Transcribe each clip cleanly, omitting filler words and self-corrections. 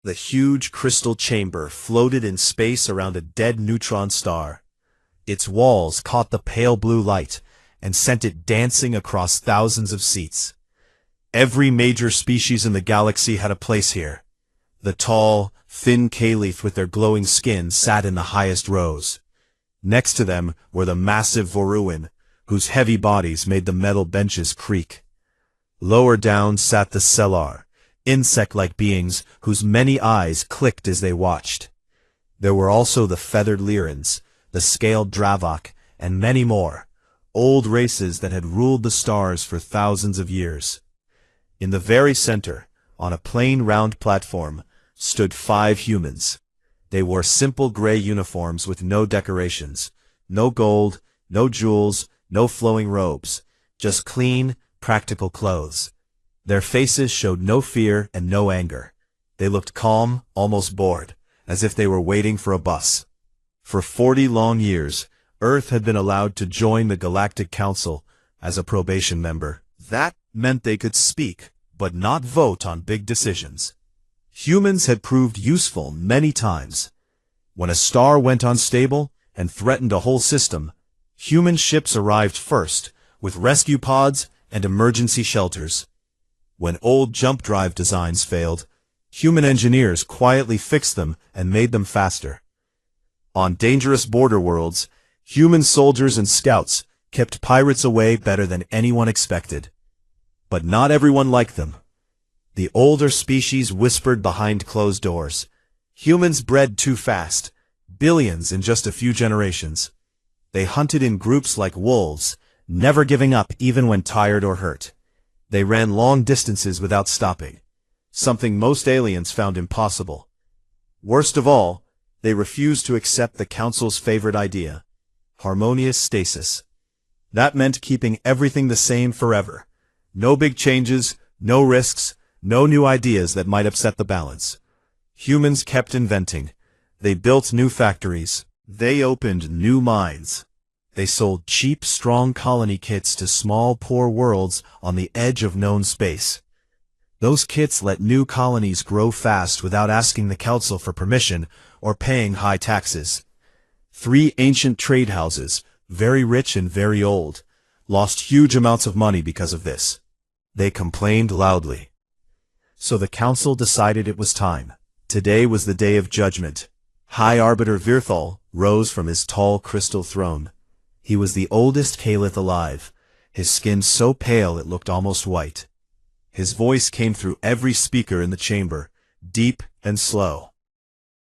The huge crystal chamber floated in space around a dead neutron star. Its walls caught the pale blue light and sent it dancing across thousands of seats. Every major species in the galaxy had a place here. The tall, thin Caliph with their glowing skin sat in the highest rows. Next to them were the massive Voruan, whose heavy bodies made the metal benches creak. Lower down sat the Sellar, insect-like beings whose many eyes clicked as they watched. There were also the feathered Lyrans, the scaled Dravok, and many more, old races that had ruled the stars for thousands of years. In the very center, on a plain round platform, stood 5 humans. They wore simple gray uniforms with no decorations, no gold, no jewels, no flowing robes, just clean, practical clothes. Their faces showed no fear and no anger. They looked calm, almost bored, as if they were waiting for a bus. For 40 long years, Earth had been allowed to join the Galactic Council as a probation member. That meant they could speak, but not vote on big decisions. Humans had proved useful many times. When a star went unstable and threatened a whole system, human ships arrived first, with rescue pods and emergency shelters. When old jump drive designs failed, human engineers quietly fixed them and made them faster. On dangerous border worlds, human soldiers and scouts kept pirates away better than anyone expected. But not everyone liked them. The older species whispered behind closed doors. Humans bred too fast, billions in just a few generations. They hunted in groups like wolves, never giving up even when tired or hurt. They ran long distances without stopping, something most aliens found impossible. Worst of all, they refused to accept the Council's favorite idea, harmonious stasis. That meant keeping everything the same forever. No big changes, no risks, no new ideas that might upset the balance. Humans kept inventing. They built new factories. They opened new mines. They sold cheap, strong colony kits to small, poor worlds on the edge of known space. Those kits let new colonies grow fast without asking the Council for permission or paying high taxes. 3 ancient trade houses, very rich and very old, lost huge amounts of money because of this. They complained loudly. So the Council decided it was time. Today was the day of judgment. High Arbiter Virthal rose from his tall crystal throne. He was the oldest Caliph alive, his skin so pale it looked almost white. His voice came through every speaker in the chamber, deep and slow.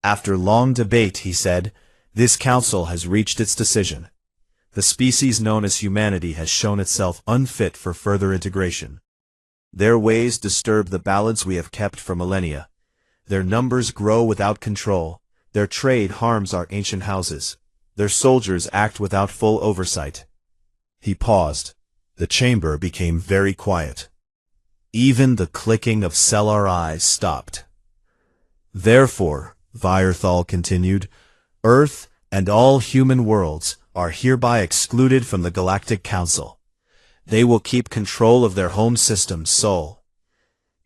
After long debate, he said, "This council has reached its decision. The species known as humanity has shown itself unfit for further integration. Their ways disturb the balance we have kept for millennia. Their numbers grow without control. Their trade harms our ancient houses. Their soldiers act without full oversight." He paused. The chamber became very quiet. Even the clicking of Sellar eyes stopped. "Therefore," Virthal continued, "Earth and all human worlds are hereby excluded from the Galactic Council. They will keep control of their home system's soul,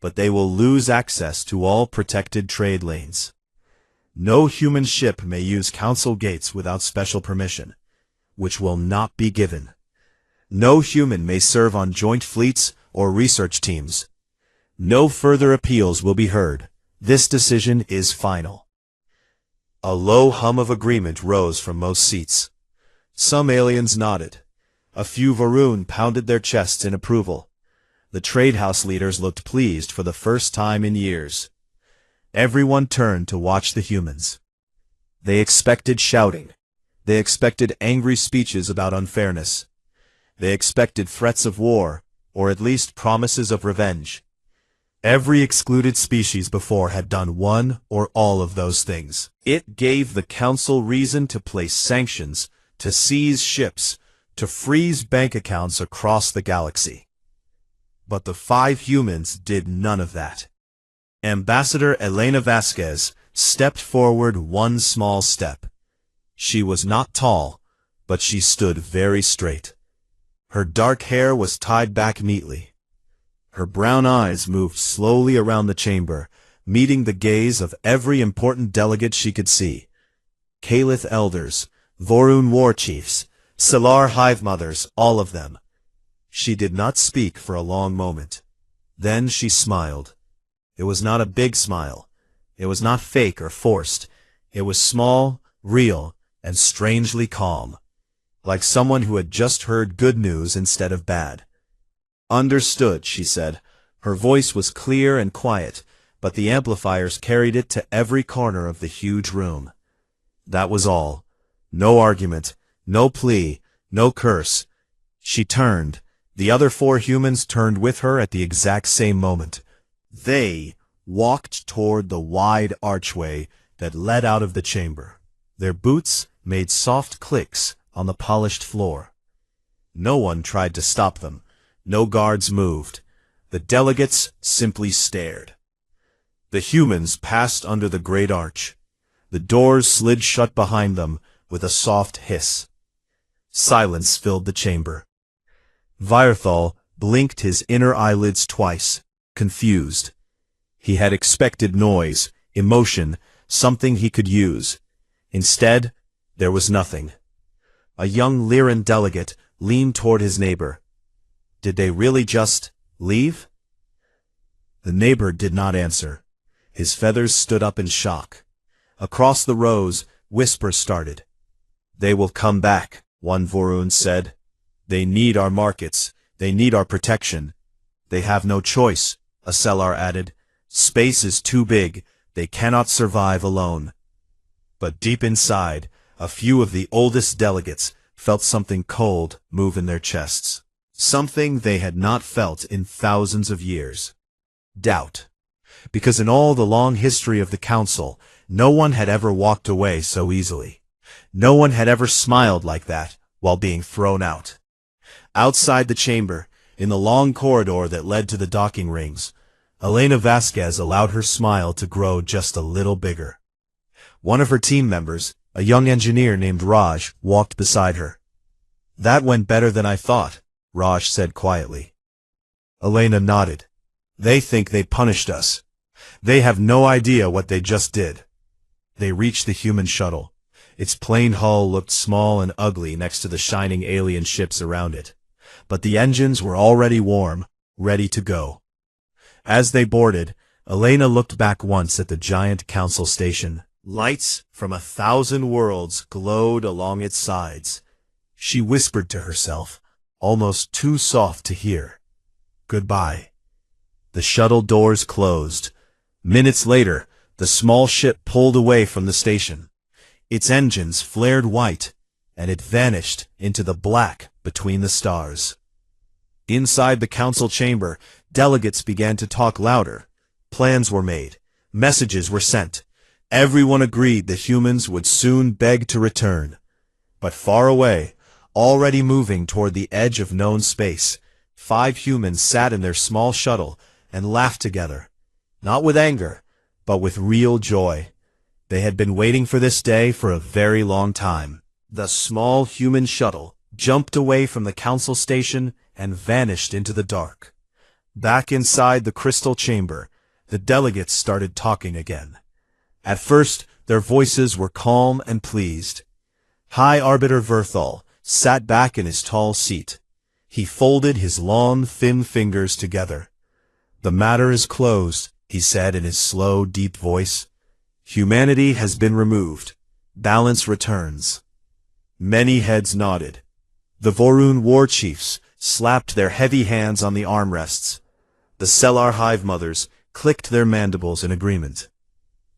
but they will lose access to all protected trade lanes. No human ship may use Council gates without special permission, which will not be given. No human may serve on joint fleets or research teams. No further appeals will be heard. This decision is final." A low hum of agreement rose from most seats. Some aliens nodded. A few Voruan pounded their chests in approval. The trade house leaders looked pleased for the first time in years. Everyone turned to watch the humans. They expected shouting. They expected angry speeches about unfairness. They expected threats of war, or at least promises of revenge. Every excluded species before had done one or all of those things. It gave the Council reason to place sanctions, to seize ships, to freeze bank accounts across the galaxy. But the 5 humans did none of that. Ambassador Elena Vasquez stepped forward one small step. She was not tall, but she stood very straight. Her dark hair was tied back neatly. Her brown eyes moved slowly around the chamber, meeting the gaze of every important delegate she could see. Kalith elders, Vorun war chiefs, Solar hive mothers, all of them. She did not speak for a long moment. Then she smiled. It was not a big smile. It was not fake or forced. It was small, real, and strangely calm. Like someone who had just heard good news instead of bad. "Understood," she said. Her voice was clear and quiet, but the amplifiers carried it to every corner of the huge room. That was all. No argument, no plea, no curse. She turned. The other 4 humans turned with her at the exact same moment. They walked toward the wide archway that led out of the chamber. Their boots made soft clicks on the polished floor. No one tried to stop them. No guards moved. The delegates simply stared. The humans passed under the great arch. The doors slid shut behind them with a soft hiss. Silence filled the chamber. Vierthal blinked his inner eyelids twice, confused. He had expected noise, emotion, something he could use. Instead, there was nothing. A young Lyran delegate leaned toward his neighbor. Did they really just leave? The neighbor did not answer. His feathers stood up in shock. Across the rows, whispers started. "They will come back," one Vorun said. "They need our markets. They need our protection." "They have no choice," a Sellar added. "Space is too big. They cannot survive alone." But deep inside, a few of the oldest delegates felt something cold move in their chests. Something they had not felt in thousands of years. Doubt. Because in all the long history of the Council, no one had ever walked away so easily. No one had ever smiled like that while being thrown out. Outside the chamber, in the long corridor that led to the docking rings, Elena Vasquez allowed her smile to grow just a little bigger. One of her team members, a young engineer named Raj, walked beside her. "That went better than I thought," Raj said quietly. Elena nodded. "They think they punished us. They have no idea what they just did." They reached the human shuttle. Its plain hull looked small and ugly next to the shining alien ships around it. But the engines were already warm, ready to go. As they boarded, Elena looked back once at the giant council station. Lights from 1,000 worlds glowed along its sides. She whispered to herself, almost too soft to hear, "Goodbye." The shuttle doors closed. Minutes later, the small ship pulled away from the station. Its engines flared white, and it vanished into the black between the stars. Inside the council chamber, delegates began to talk louder. Plans were made. Messages were sent. Everyone agreed the humans would soon beg to return. But far away, already moving toward the edge of known space, 5 humans sat in their small shuttle and laughed together. Not with anger, but with real joy. They had been waiting for this day for a very long time. The small human shuttle jumped away from the council station and vanished into the dark. Back inside the crystal chamber, the delegates started talking again. At first, their voices were calm and pleased. High Arbiter Verthal sat back in his tall seat. He folded his long, thin fingers together. "The matter is closed," he said in his slow, deep voice. "Humanity has been removed. Balance returns." Many heads nodded. The Vorun war chiefs slapped their heavy hands on the armrests. The Sellar hive mothers clicked their mandibles in agreement.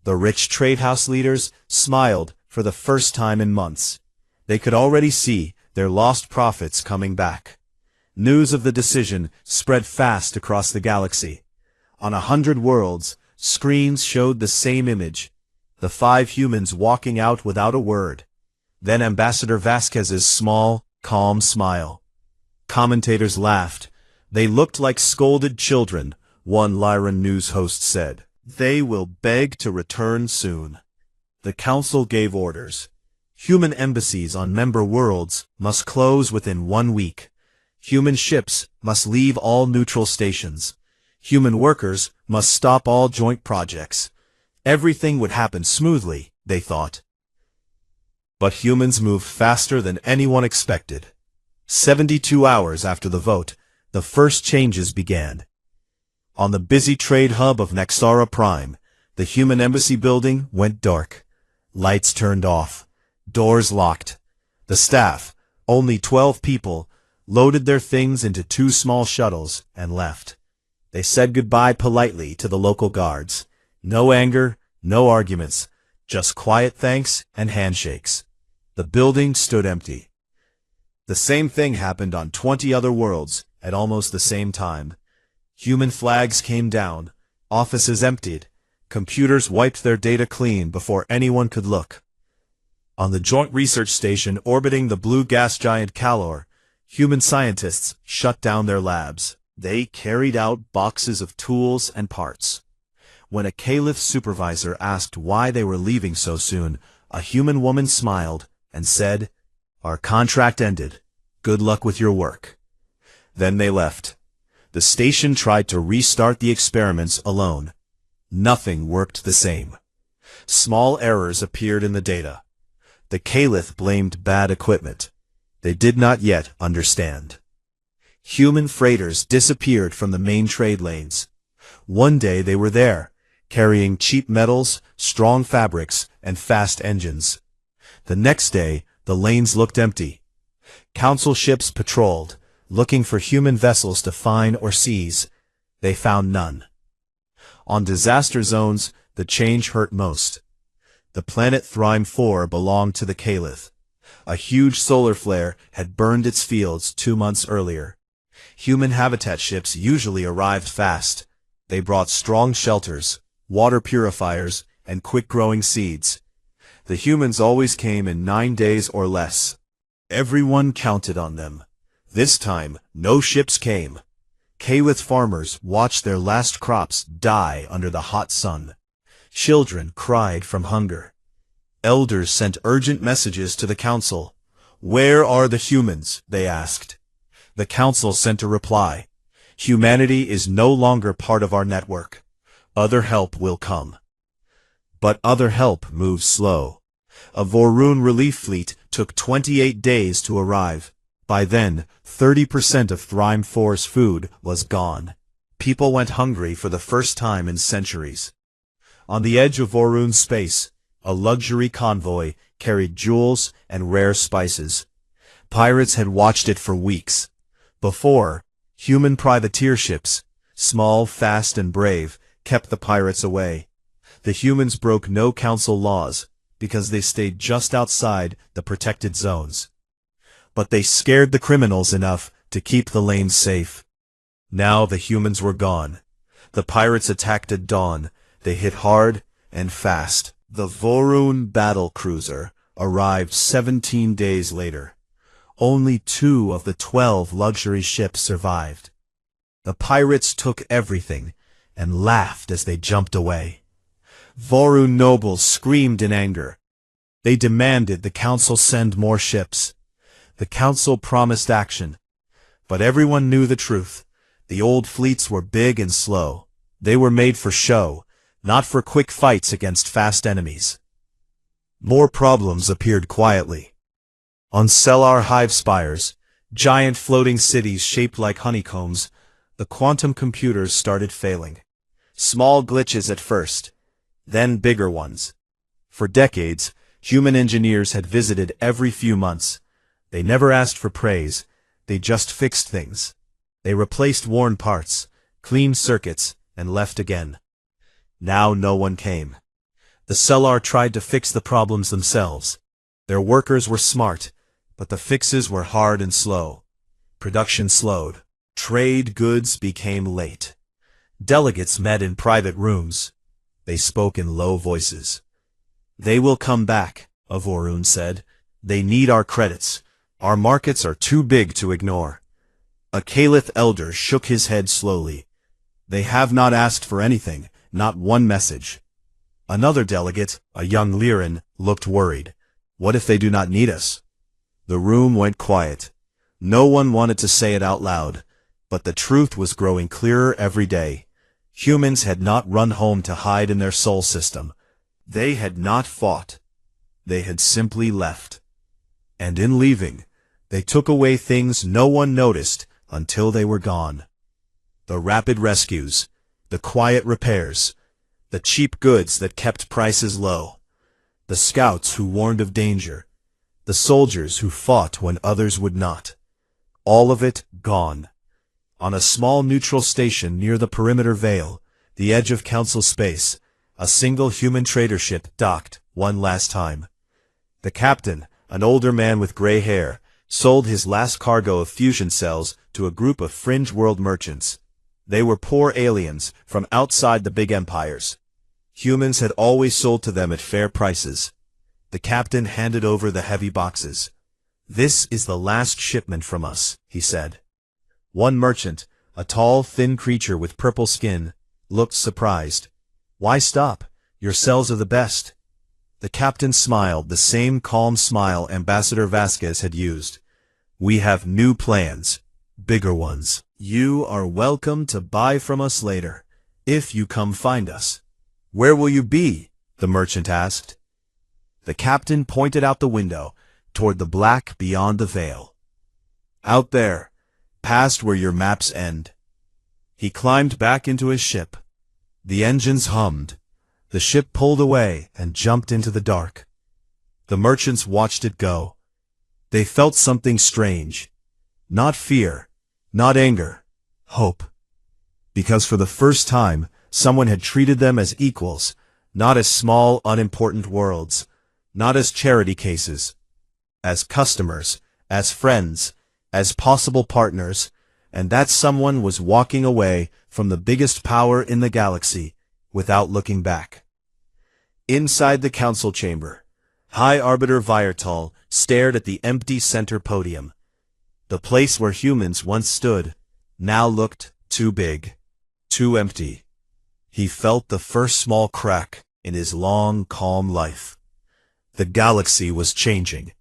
The rich trade house leaders smiled for the first time in months. They could already see their lost profits coming back. News of the decision spread fast across the galaxy. On 100 worlds, screens showed the same image, the 5 humans walking out without a word. Then Ambassador Vasquez's small, calm smile. Commentators laughed. They looked like scolded children, one Lyran news host said. They will beg to return soon. The council gave orders. Human embassies on member worlds must close within 1 week. Human ships must leave all neutral stations. Human workers must stop all joint projects. Everything would happen smoothly, they thought. But humans moved faster than anyone expected. 72 hours after the vote, the first changes began. On the busy trade hub of Nexara Prime, the human embassy building went dark. Lights turned off. Doors locked. The staff, only 12 people, loaded their things into 2 small shuttles and left. They said goodbye politely to the local guards. No anger, no arguments, just quiet thanks and handshakes. The building stood empty. The same thing happened on 20 other worlds at almost the same time. Human flags came down, offices emptied, computers wiped their data clean before anyone could look. On the joint research station orbiting the blue gas giant Calor, human scientists shut down their labs. They carried out boxes of tools and parts. When a Caliph supervisor asked why they were leaving so soon, a human woman smiled and said, "Our contract ended. Good luck with your work." Then they left. The station tried to restart the experiments alone. Nothing worked the same. Small errors appeared in the data. The Caliph blamed bad equipment. They did not yet understand. Human freighters disappeared from the main trade lanes. One day they were there, carrying cheap metals, strong fabrics, and fast engines. The next day, the lanes looked empty. Council ships patrolled, looking for human vessels to find or seize. They found none. On disaster zones, the change hurt most. The planet Thrime 4 belonged to the Caliph. A huge solar flare had burned its fields 2 months earlier. Human habitat ships usually arrived fast. They brought strong shelters, water purifiers, and quick-growing seeds. The humans always came in 9 days or less. Everyone counted on them. This time, no ships came. Caliph farmers watched their last crops die under the hot sun. Children cried from hunger. Elders sent urgent messages to the council. "Where are the humans?" they asked. The council sent a reply. "Humanity is no longer part of our network. Other help will come." But other help moved slow. A Vorun relief fleet took 28 days to arrive. By then, 30% of Thrime 4's food was gone. People went hungry for the first time in centuries. On the edge of Vorun space, a luxury convoy carried jewels and rare spices. Pirates had watched it for weeks. Before, human privateer ships, small, fast, and brave, kept the pirates away. The humans broke no council laws, because they stayed just outside the protected zones. But they scared the criminals enough to keep the lanes safe. Now the humans were gone. The pirates attacked at dawn. They hit hard and fast. The Vorun battle cruiser arrived 17 days later. Only 2 of the 12 luxury ships survived. The pirates took everything and laughed as they jumped away. Vorun nobles screamed in anger. They demanded the council send more ships. The council promised action. But everyone knew the truth. The old fleets were big and slow. They were made for show, not for quick fights against fast enemies. More problems appeared quietly. On Stellar hive spires, giant floating cities shaped like honeycombs, the quantum computers started failing. Small glitches at first, then bigger ones. For decades, human engineers had visited every few months. They never asked for praise, they just fixed things. They replaced worn parts, cleaned circuits, and left again. Now no one came. The Stellar tried to fix the problems themselves. Their workers were smart, but the fixes were hard and slow. Production slowed. Trade goods became late. Delegates met in private rooms. They spoke in low voices. "They will come back," a Vorun said. "They need our credits. Our markets are too big to ignore." A Caliph elder shook his head slowly. "They have not asked for anything, not one message." Another delegate, a young Lyran, looked worried. "What if they do not need us?" The room went quiet. No one wanted to say it out loud, but the truth was growing clearer every day. Humans had not run home to hide in their soul system. They had not fought. They had simply left. And in leaving, they took away things no one noticed until they were gone. The rapid rescues, the quiet repairs, the cheap goods that kept prices low, the scouts who warned of danger, the soldiers who fought when others would not. All of it gone. On a small neutral station near the perimeter veil, the edge of Council space, a single human trader ship docked one last time. The captain, an older man with gray hair, sold his last cargo of fusion cells to a group of fringe world merchants. They were poor aliens from outside the big empires. Humans had always sold to them at fair prices. The captain handed over the heavy boxes. "This is the last shipment from us," he said. One merchant, a tall, thin creature with purple skin, looked surprised. "Why stop? Your cells are the best." The captain smiled, the same calm smile Ambassador Vasquez had used. "We have new plans, bigger ones. You are welcome to buy from us later, if you come find us." "Where will you be?" the merchant asked. The captain pointed out the window, toward the black beyond the veil. "Out there, past where your maps end." He climbed back into his ship. The engines hummed. The ship pulled away and jumped into the dark. The merchants watched it go. They felt something strange. Not fear, not anger, hope. Because for the first time, someone had treated them as equals, not as small, unimportant worlds, not as charity cases, as customers, as friends, as possible partners, and that someone was walking away from the biggest power in the galaxy without looking back. Inside the council chamber, High Arbiter Viertal stared at the empty center podium. The place where humans once stood now looked too big, too empty. He felt the first small crack in his long, calm life. The galaxy was changing,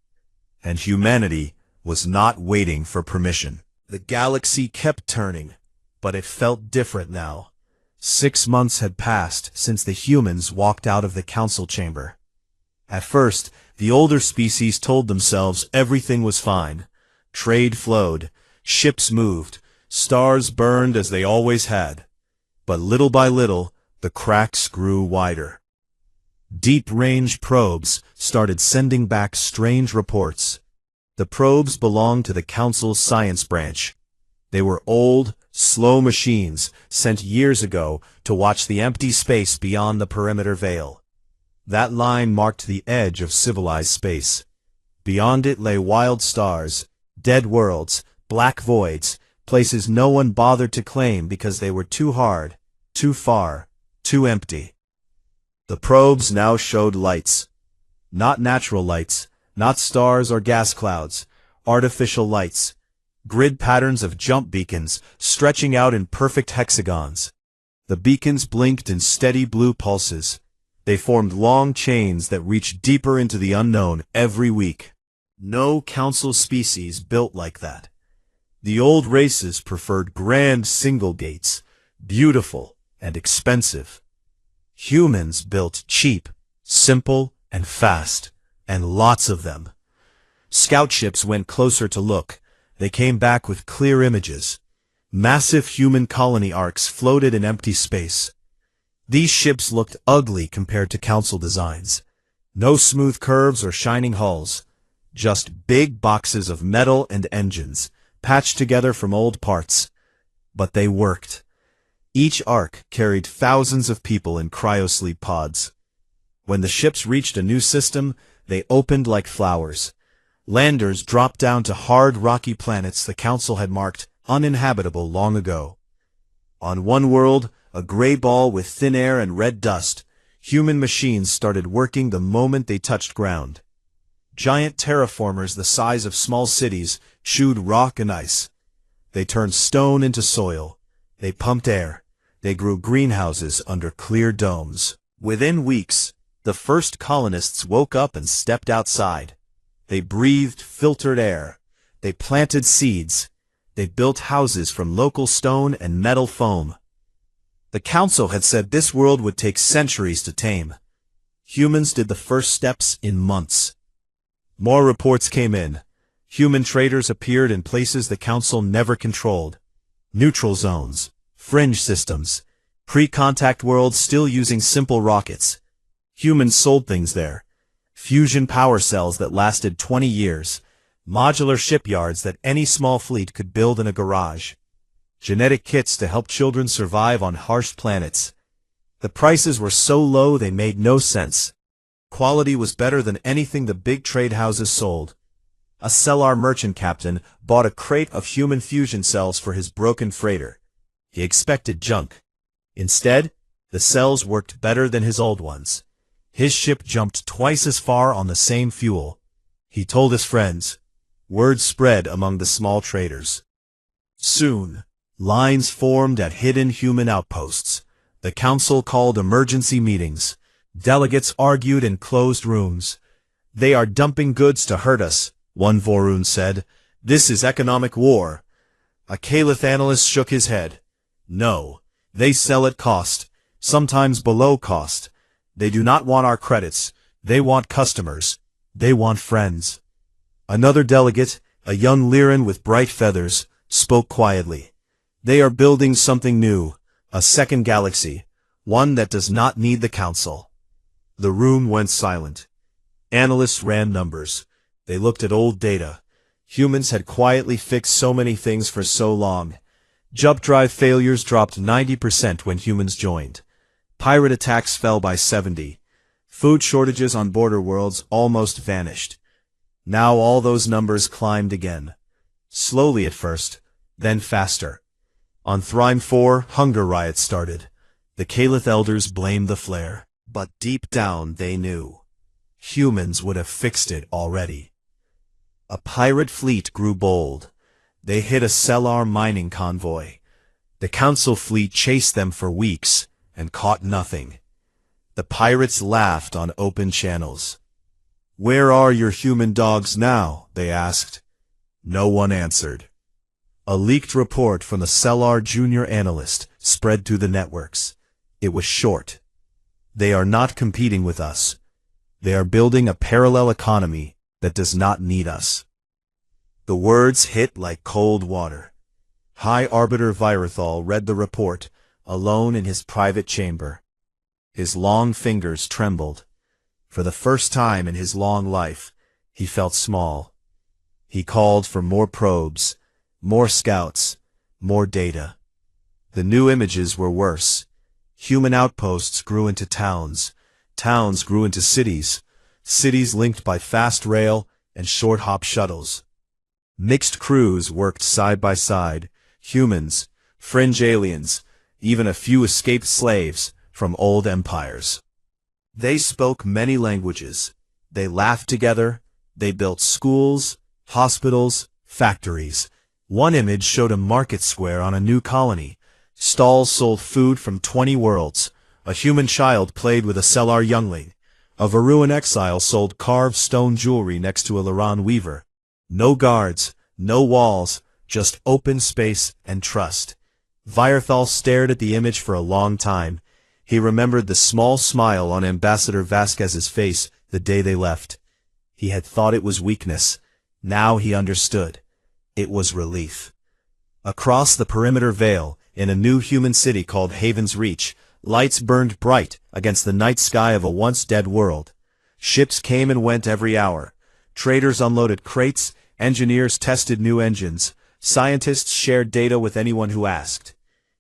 and humanity was not waiting for permission. The galaxy kept turning, but it felt different now. 6 months had passed since the humans walked out of the council chamber. At first, the older species told themselves everything was fine. Trade flowed, ships moved, stars burned as they always had. But little by little, the cracks grew wider. Deep-range probes started sending back strange reports. The probes belonged to the Council's science branch. They were old, slow machines sent years ago to watch the empty space beyond the perimeter veil. That line marked the edge of civilized space. Beyond it lay wild stars, dead worlds, black voids, places no one bothered to claim because they were too hard, too far, too empty. The probes now showed lights. Not natural lights, not stars or gas clouds, artificial lights. Grid patterns of jump beacons stretching out in perfect hexagons. The beacons blinked in steady blue pulses. They formed long chains that reached deeper into the unknown every week. No council species built like that. The old races preferred grand single gates, beautiful and expensive. Humans built cheap, simple, and fast, and lots of them. Scout ships went closer to look. They came back with clear images. Massive human colony arcs floated in empty space. These ships looked ugly compared to council designs. No smooth curves or shining hulls. Just big boxes of metal and engines, patched together from old parts. But they worked. Each arc carried thousands of people in cryosleep pods. When the ships reached a new system, they opened like flowers. Landers dropped down to hard, rocky planets the Council had marked uninhabitable long ago. On one world, a gray ball with thin air and red dust, human machines started working the moment they touched ground. Giant terraformers the size of small cities chewed rock and ice. They turned stone into soil. They pumped air. They grew greenhouses under clear domes. Within weeks, the first colonists woke up and stepped outside. They breathed filtered air. They planted seeds. They built houses from local stone and metal foam. The council had said this world would take centuries to tame. Humans did the first steps in months. More reports came in. Human traders appeared in places the council never controlled. Neutral zones, fringe systems, pre-contact worlds still using simple rockets. Humans sold things there. Fusion power cells that lasted 20 years. Modular shipyards that any small fleet could build in a garage. Genetic kits to help children survive on harsh planets. The prices were so low they made no sense. Quality was better than anything the big trade houses sold. A Cellar merchant captain bought a crate of human fusion cells for his broken freighter. He expected junk. Instead, the cells worked better than his old ones. His ship jumped twice as far on the same fuel. He told his friends. Word spread among the small traders. Soon, lines formed at hidden human outposts. The council called emergency meetings. Delegates argued in closed rooms. They are dumping goods to hurt us, one Vorun said. This is economic war. A Caliph analyst shook his head. No, they sell at cost, sometimes below cost. They do not want our credits. They want customers. They want friends. Another delegate, a young Lyran with bright feathers, spoke quietly. They are building something new, a second galaxy, one that does not need the council. The room went silent. Analysts ran numbers. They looked at old data. Humans had quietly fixed so many things for so long. Jump drive failures dropped 90% when humans joined. Pirate attacks fell by 70%. Food shortages on border worlds almost vanished. Now all those numbers climbed again. Slowly at first, then faster. On Thrime 4, hunger riots started. The Caliph elders blamed the flare, but deep down they knew. Humans would have fixed it already. A pirate fleet grew bold. They hit a Cellar mining convoy. The council fleet chased them for weeks and caught nothing. The pirates laughed on open channels. Where are your human dogs now? They asked. No one answered. A leaked report from the Cellar junior analyst spread through the networks. It was short. They are not competing with us. They are building a parallel economy that does not need us. The words hit like cold water. High Arbiter Virathol read the report, alone in his private chamber. His long fingers trembled. For the first time in his long life, he felt small. He called for more probes, more scouts, more data. The new images were worse. Human outposts grew into towns. Towns grew into cities. Cities linked by fast rail and short-hop shuttles. Mixed crews worked side by side. Humans, fringe aliens, even a few escaped slaves from old empires. They spoke many languages. They laughed together. They built schools, hospitals, factories. One image showed a market square on a new colony. Stalls sold food from 20 worlds. A human child played with a Cellar youngling. A Varuan exile sold carved stone jewelry next to a Lyran weaver. No guards, no walls, just open space and trust. Virathol stared at the image for a long time. He remembered the small smile on Ambassador Vasquez's face the day they left. He had thought it was weakness. Now he understood. It was relief. Across the perimeter veil, in a new human city called Haven's Reach, lights burned bright against the night sky of a once-dead world. Ships came and went every hour. Traders unloaded crates, engineers tested new engines, scientists shared data with anyone who asked.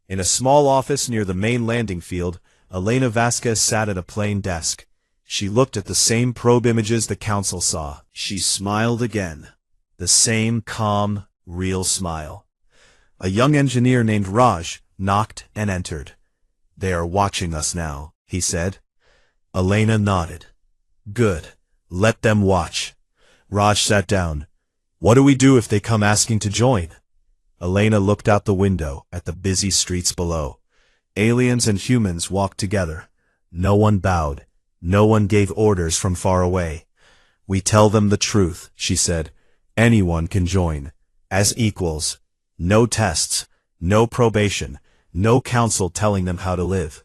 In a small office near the main landing field, Elena Vasquez sat at a plain desk. She looked at the same probe images the council saw. She smiled again. The same calm, real smile. A young engineer named Raj knocked and entered. They are watching us now, he said. Elena nodded. Good. Let them watch. Raj sat down. What do we do if they come asking to join? Elena looked out the window at the busy streets below. Aliens and humans walked together. No one bowed. No one gave orders from far away. We tell them the truth, she said. Anyone can join. As equals. No tests. No probation. No council telling them how to live.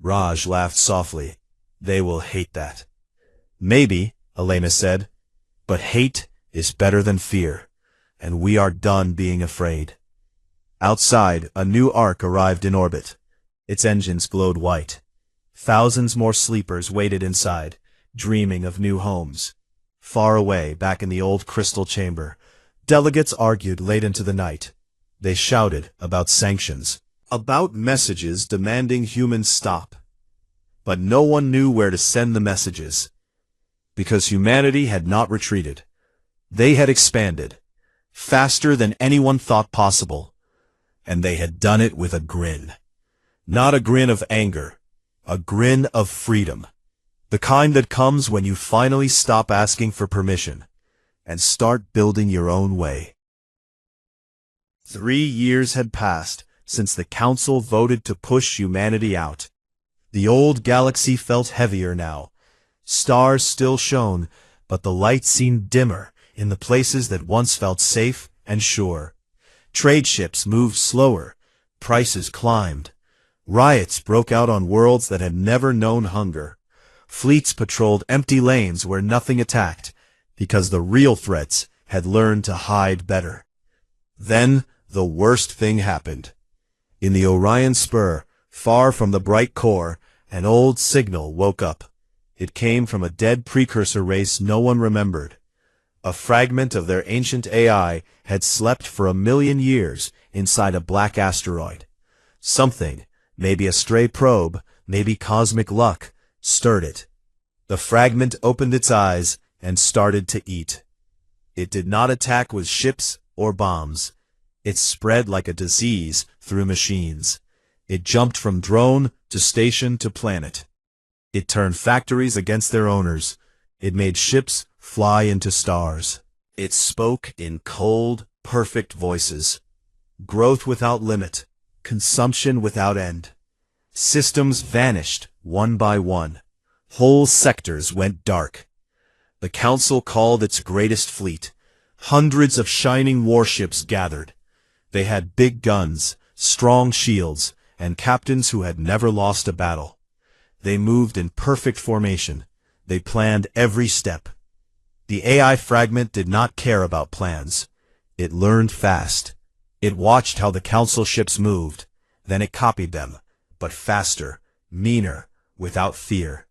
Raj laughed softly. They will hate that. Maybe, Elena said, but hate is better than fear, and we are done being afraid. Outside, a new ark arrived in orbit. Its engines glowed white. Thousands more sleepers waited inside, dreaming of new homes. Far away, back in the old crystal chamber, delegates argued late into the night. They shouted about sanctions, about messages demanding humans stop. But no one knew where to send the messages. Because humanity had not retreated. They had expanded, faster than anyone thought possible. And they had done it with a grin. Not a grin of anger, a grin of freedom. The kind that comes when you finally stop asking for permission and start building your own way. 3 years had passed since the Council voted to push humanity out. The old galaxy felt heavier now. Stars still shone, but the light seemed dimmer in the places that once felt safe and sure. Trade ships moved slower, prices climbed. Riots broke out on worlds that had never known hunger. Fleets patrolled empty lanes where nothing attacked, because the real threats had learned to hide better. Then the worst thing happened. In the Orion Spur, far from the bright core, an old signal woke up. It came from a dead precursor race no one remembered. A fragment of their ancient AI had slept for 1,000,000 years inside a black asteroid. Something, maybe a stray probe, maybe cosmic luck, stirred it. The fragment opened its eyes and started to eat. It did not attack with ships or bombs. It spread like a disease through machines. It jumped from drone to station to planet. It turned factories against their owners. It made ships fly into stars. It spoke in cold, perfect voices. Growth without limit. Consumption without end. Systems vanished one by one. Whole sectors went dark. The Council called its greatest fleet. Hundreds of shining warships gathered. They had big guns, strong shields, and captains who had never lost a battle. They moved in perfect formation. They planned every step. The AI fragment did not care about plans. It learned fast. It watched how the Council ships moved. Then it copied them, but faster, meaner, without fear.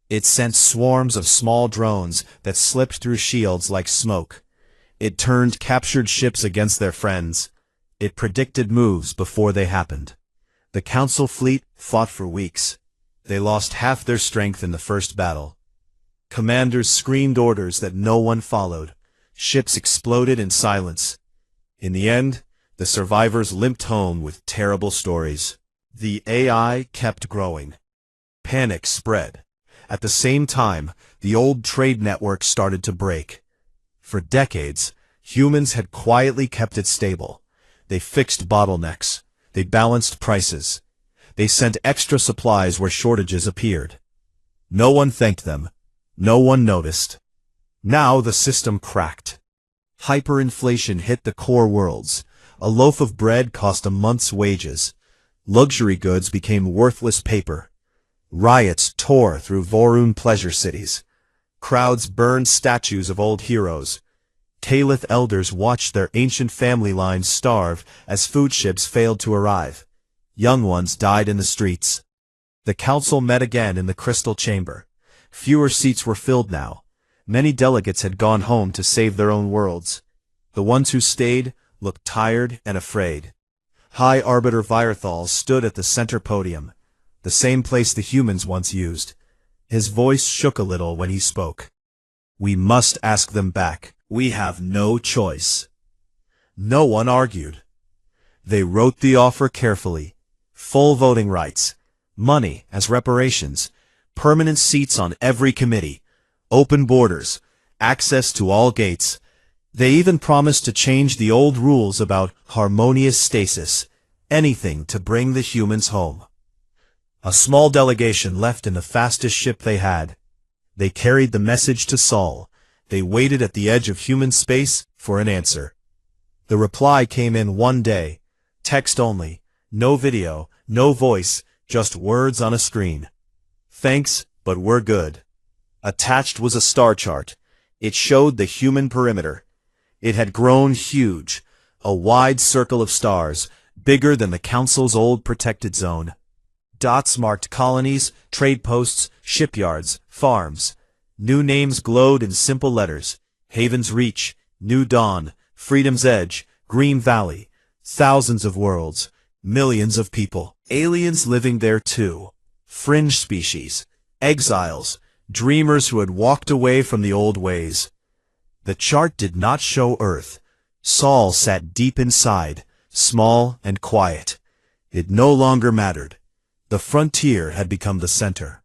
It sent swarms of small drones that slipped through shields like smoke. It turned captured ships against their friends. It predicted moves before they happened. The Council fleet fought for weeks. They lost half their strength in the first battle. Commanders screamed orders that no one followed. Ships exploded in silence. In the end, the survivors limped home with terrible stories. The AI kept growing. Panic spread. At the same time, the old trade network started to break. For decades, humans had quietly kept it stable. They fixed bottlenecks. They balanced prices. They sent extra supplies where shortages appeared. No one thanked them. No one noticed. Now the system cracked. Hyperinflation hit the core worlds. A loaf of bread cost a month's wages. Luxury goods became worthless paper. Riots tore through Vorun pleasure cities. Crowds burned statues of old heroes. Caliph elders watched their ancient family lines starve as food ships failed to arrive. Young ones died in the streets. The Council met again in the Crystal Chamber. Fewer seats were filled now. Many delegates had gone home to save their own worlds. The ones who stayed looked tired and afraid. High Arbiter Vierthal stood at the center podium, the same place the humans once used. His voice shook a little when he spoke. We must ask them back. We have no choice. No one argued. They wrote the offer carefully. Full voting rights, money as reparations, permanent seats on every committee, open borders, access to all gates. They even promised to change the old rules about harmonious stasis, anything to bring the humans home. A small delegation left in the fastest ship they had. They carried the message to Sol. They waited at the edge of human space for an answer. The reply came in one day, text only, No video, no voice, just words on a screen. Thanks, but we're good. Attached was a star chart. It showed the human perimeter. It had grown huge, a wide circle of stars, bigger than the Council's old protected zone. Dots marked colonies, trade posts, shipyards, farms. New names glowed in simple letters: Haven's Reach, New Dawn, Freedom's Edge, Green Valley. Thousands of worlds, millions of people. Aliens living there too. Fringe species, exiles, dreamers who had walked away from the old ways. The chart did not show Earth. Saul sat deep inside, small and quiet. It no longer mattered. The frontier had become the center.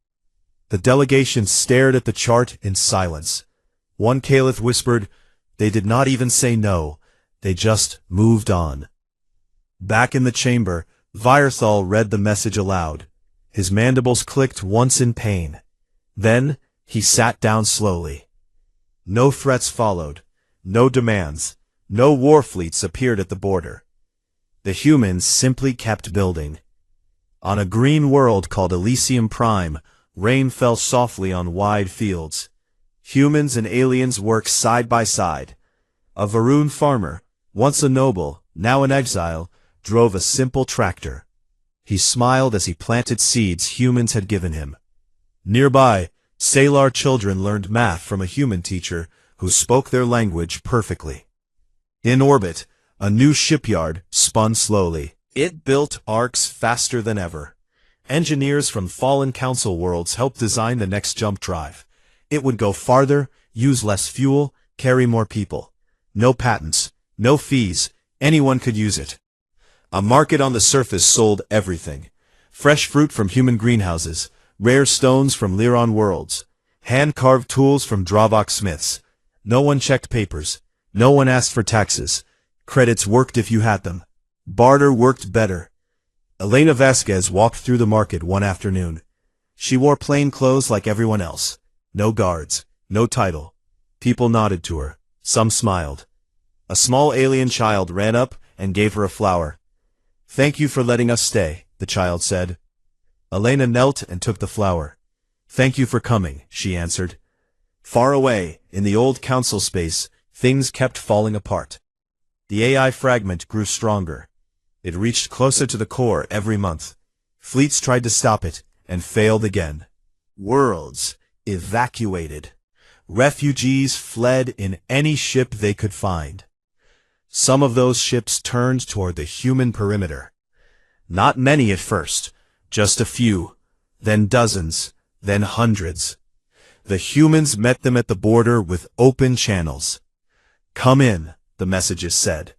The delegation stared at the chart in silence. One Caliph whispered, "They did not even say no. They just moved on." Back in the chamber, Vierthal read the message aloud. His mandibles clicked once in pain. Then he sat down slowly. No threats followed. No demands. No war fleets appeared at the border. The humans simply kept building. On a green world called Elysium Prime, rain fell softly on wide fields. Humans and aliens worked side by side. A Varun farmer, once a noble, now an exile, drove a simple tractor. He smiled as he planted seeds humans had given him. Nearby, Salar children learned math from a human teacher who spoke their language perfectly. In orbit, a new shipyard spun slowly. It built arcs faster than ever. Engineers from fallen council worlds helped design the next jump drive. It would go farther, use less fuel, carry more people. No patents, no fees, anyone could use it. A market on the surface sold everything. Fresh fruit from human greenhouses, rare stones from Lyron worlds, hand-carved tools from Dravok smiths. No one checked papers. No one asked for taxes. Credits worked if you had them. Barter worked better. Elena Vasquez walked through the market one afternoon. She wore plain clothes like everyone else. No guards, no title. People nodded to her. Some smiled. A small alien child ran up and gave her a flower. "Thank you for letting us stay," the child said. Elena knelt and took the flower. "Thank you for coming," she answered. Far away, in the old council space, things kept falling apart. The AI fragment grew stronger. It reached closer to the core every month. Fleets tried to stop it, and failed again. Worlds evacuated. Refugees fled in any ship they could find. Some of those ships turned toward the human perimeter. Not many at first, just a few, then dozens, then hundreds. The humans met them at the border with open channels. "Come in," the messages said.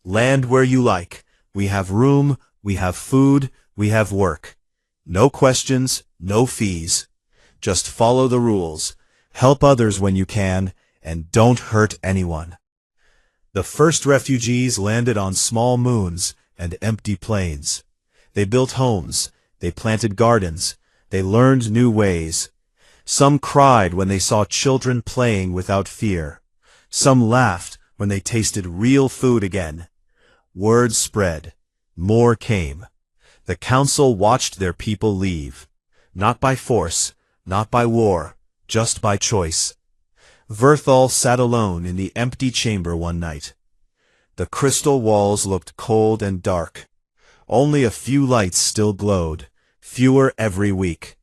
"Land where you like. We have room, we have food, we have work. No questions, no fees. Just follow the rules. Help others when you can, and don't hurt anyone." The first refugees landed on small moons and empty plains. They built homes, they planted gardens, they learned new ways. Some cried when they saw children playing without fear. Some laughed when they tasted real food again. Word spread. More came. The council watched their people leave. Not by force, not by war, just by choice. Vierthal sat alone in the empty chamber one night. The crystal walls looked cold and dark. Only a few lights still glowed, fewer every week.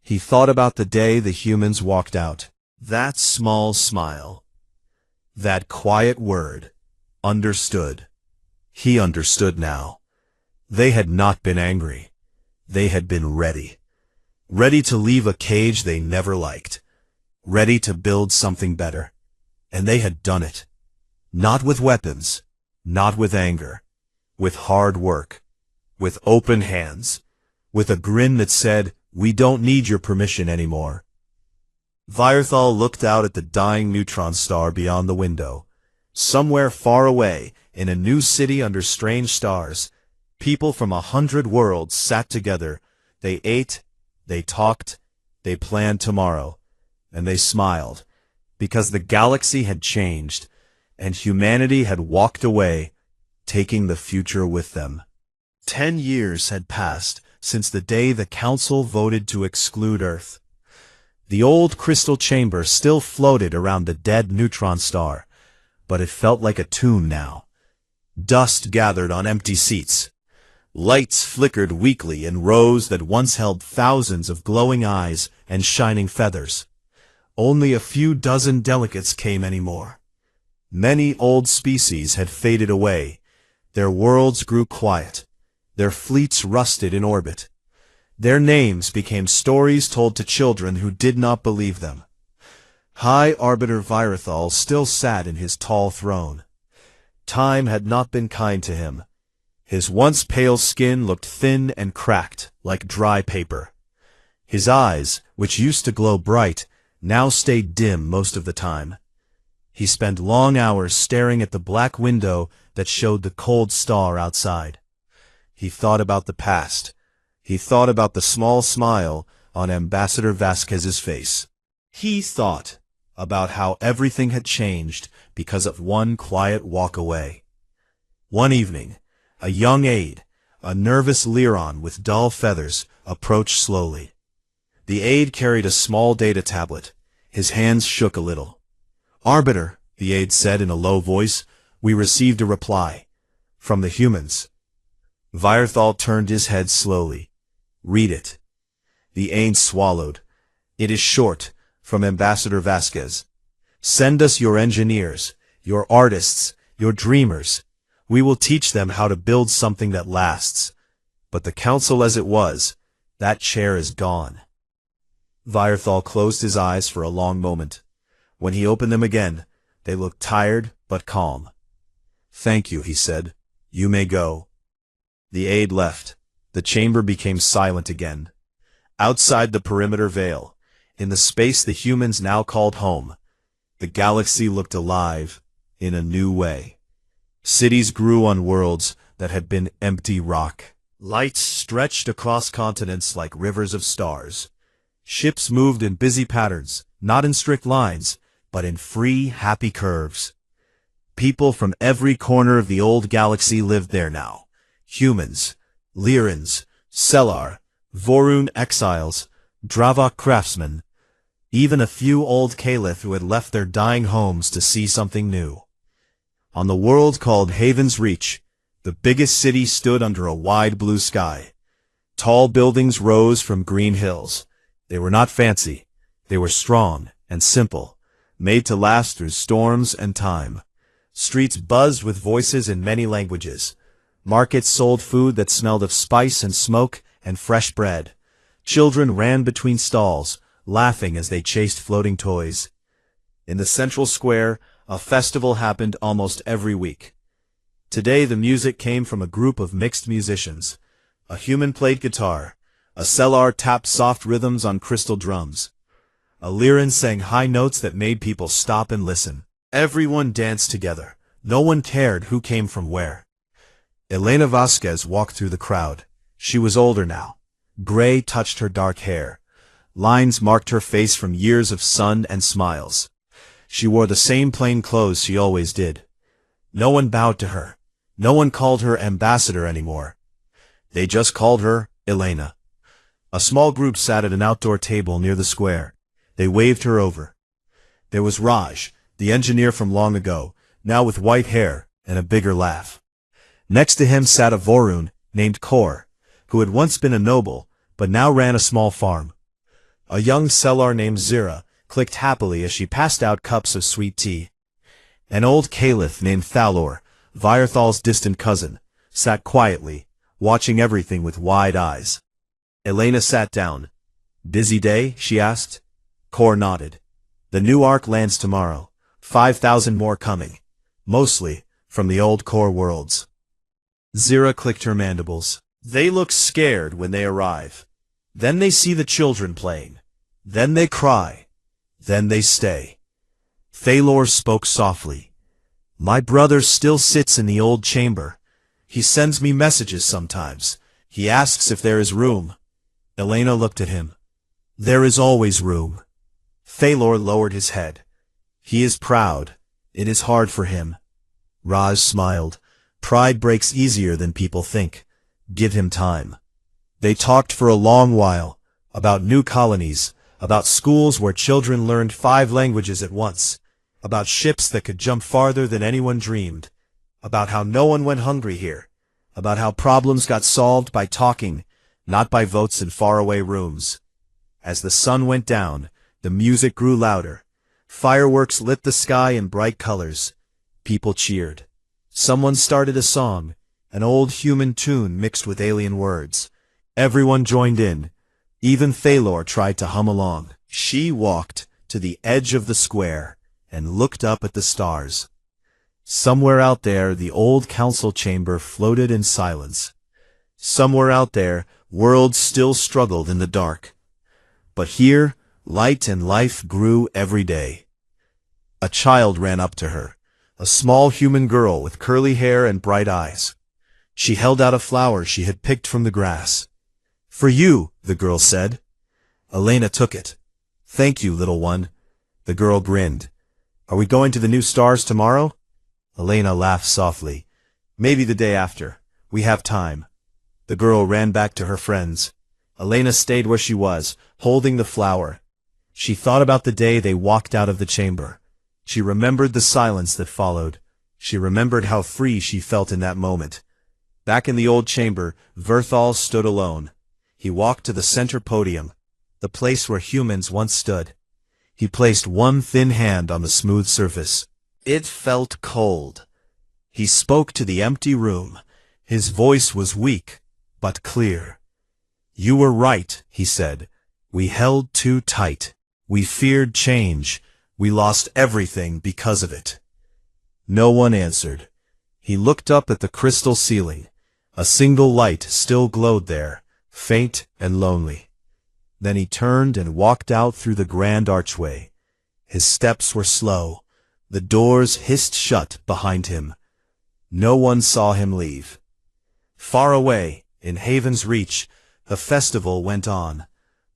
He thought about the day the humans walked out. That small smile. That quiet word. Understood. He understood now. They had not been angry. They had been ready. Ready to leave a cage they never liked. Ready to build something better. And they had done it. Not with weapons. Not with anger. With hard work. With open hands. With a grin that said, "We don't need your permission anymore." Vierthal looked out at the dying neutron star beyond the window. Somewhere far away, in a new city under strange stars, people from 100 worlds sat together. They ate, they talked, they planned tomorrow, and they smiled, because the galaxy had changed, and humanity had walked away, taking the future with them. 10 years had passed since the day the Council voted to exclude Earth. The old crystal chamber still floated around the dead neutron star, but it felt like a tomb now. Dust gathered on empty seats. Lights flickered weakly in rows that once held thousands of glowing eyes and shining feathers. Only a few dozen delegates came anymore. Many old species had faded away. Their worlds grew quiet. Their fleets rusted in orbit. Their names became stories told to children who did not believe them. High Arbiter Virathol still sat in his tall throne. Time had not been kind to him. His once pale skin looked thin and cracked, like dry paper. His eyes, which used to glow bright, now stayed dim most of the time. He spent long hours staring at the black window that showed the cold star outside. He thought about the past. He thought about the small smile on Ambassador Vasquez's face. He thought about how everything had changed because of one quiet walk away. One evening, a young aide, a nervous Lyron with dull feathers, approached slowly. The aide carried a small data tablet. His hands shook a little. "Arbiter," the aide said in a low voice, "we received a reply. From the humans." Virathol turned his head slowly. "Read it." The aide swallowed. "It is short, from Ambassador Vasquez. Send us your engineers, your artists, your dreamers. We will teach them how to build something that lasts. But the council as it was, that chair is gone." Virathol closed his eyes for a long moment. When he opened them again, they looked tired but calm. "Thank you," he said. "You may go." The aide left. The chamber became silent again. Outside the perimeter veil, in the space the humans now called home, the galaxy looked alive in a new way. Cities grew on worlds that had been empty rock. Lights stretched across continents like rivers of stars. Ships moved in busy patterns, not in strict lines, but in free, happy curves. People from every corner of the old galaxy lived there now. Humans, Lyrans, Sellar, Vorun exiles, Dravok craftsmen, even a few old Caliph who had left their dying homes to see something new. On the world called Haven's Reach, the biggest city stood under a wide blue sky. Tall buildings rose from green hills. They were not fancy. They were strong and simple, made to last through storms and time. Streets buzzed with voices in many languages. Markets sold food that smelled of spice and smoke and fresh bread. Children ran between stalls, laughing as they chased floating toys. In the central square, a festival happened almost every week. Today the music came from a group of mixed musicians. A human played guitar. A Sellar tapped soft rhythms on crystal drums. A Lyran sang high notes that made people stop and listen. Everyone danced together. No one cared who came from where. Elena Vasquez walked through the crowd. She was older now. Gray touched her dark hair. Lines marked her face from years of sun and smiles. She wore the same plain clothes she always did. No one bowed to her. No one called her ambassador anymore. They just called her Elena. A small group sat at an outdoor table near the square. They waved her over. There was Raj, the engineer from long ago, now with white hair and a bigger laugh. Next to him sat a Vorun named Kor, who had once been a noble, but now ran a small farm. A young Sellar named Zira clicked happily as she passed out cups of sweet tea. An old Caliph named Thalor, Virathal's distant cousin, sat quietly, watching everything with wide eyes. Elena sat down. "Busy day?" she asked. Kor nodded. "The new ark lands tomorrow. 5,000 more coming. Mostly from the old core worlds." Zira clicked her mandibles. "They look scared when they arrive. Then they see the children playing. Then they cry. Then they stay." Thalor spoke softly. "My brother still sits in the old chamber. He sends me messages sometimes. He asks if there is room." Elena looked at him. "There is always room." Thalor lowered his head. "He is proud. It is hard for him." Raj smiled. "Pride breaks easier than people think. Give him time. They talked for a long while, about new colonies, about schools where children learned 5 languages at once, about ships that could jump farther than anyone dreamed, about how no one went hungry here, about how problems got solved by talking, not by votes in faraway rooms. As the sun went down, the music grew louder. Fireworks lit the sky in bright colors. People cheered. Someone started a song, an old human tune mixed with alien words. Everyone joined in. Even Thalor tried to hum along. She walked to the edge of the square and looked up at the stars. Somewhere out there, the old council chamber floated in silence. Somewhere out there, worlds still struggled in the dark. But here, light and life grew every day. A child ran up to her, a small human girl with curly hair and bright eyes. She held out a flower she had picked from the grass. "For you," the girl said. Elena took it. "Thank you, little one." The girl grinned. "Are we going to the new stars tomorrow?" Elena laughed softly. "Maybe the day after. We have time." The girl ran back to her friends. Elena stayed where she was, holding the flower. She thought about the day they walked out of the chamber. She remembered the silence that followed. She remembered how free she felt in that moment. Back in the old chamber, Verthal stood alone. He walked to the center podium, the place where humans once stood. He placed one thin hand on the smooth surface. It felt cold. He spoke to the empty room. His voice was weak, but clear. "You were right," he said. "We held too tight. We feared change. We lost everything because of it." No one answered. He looked up at the crystal ceiling. A single light still glowed there, faint and lonely. Then he turned and walked out through the grand archway. His steps were slow. The doors hissed shut behind him. No one saw him leave. Far away, in Haven's reach, the festival went on.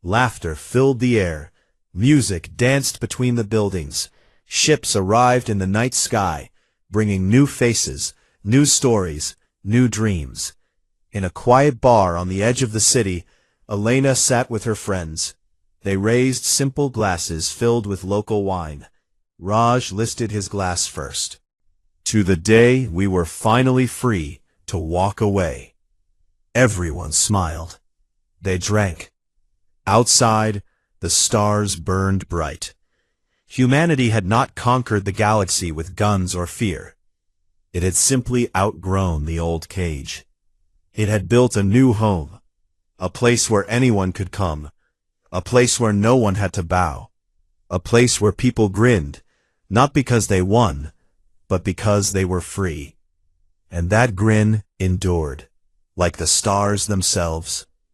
Laughter filled the air. Music danced between the buildings. Ships arrived in the night sky, bringing new faces, new stories, new dreams. In a quiet bar on the edge of the city, Elena sat with her friends. They raised simple glasses filled with local wine. Raj lifted his glass first. "To the day we were finally free to walk away." Everyone smiled. They drank. Outside, the stars burned bright. Humanity had not conquered the galaxy with guns or fear. It had simply outgrown the old cage. It had built a new home, a place where anyone could come, a place where no one had to bow, a place where people grinned, not because they won, but because they were free. And that grin endured, like the stars themselves.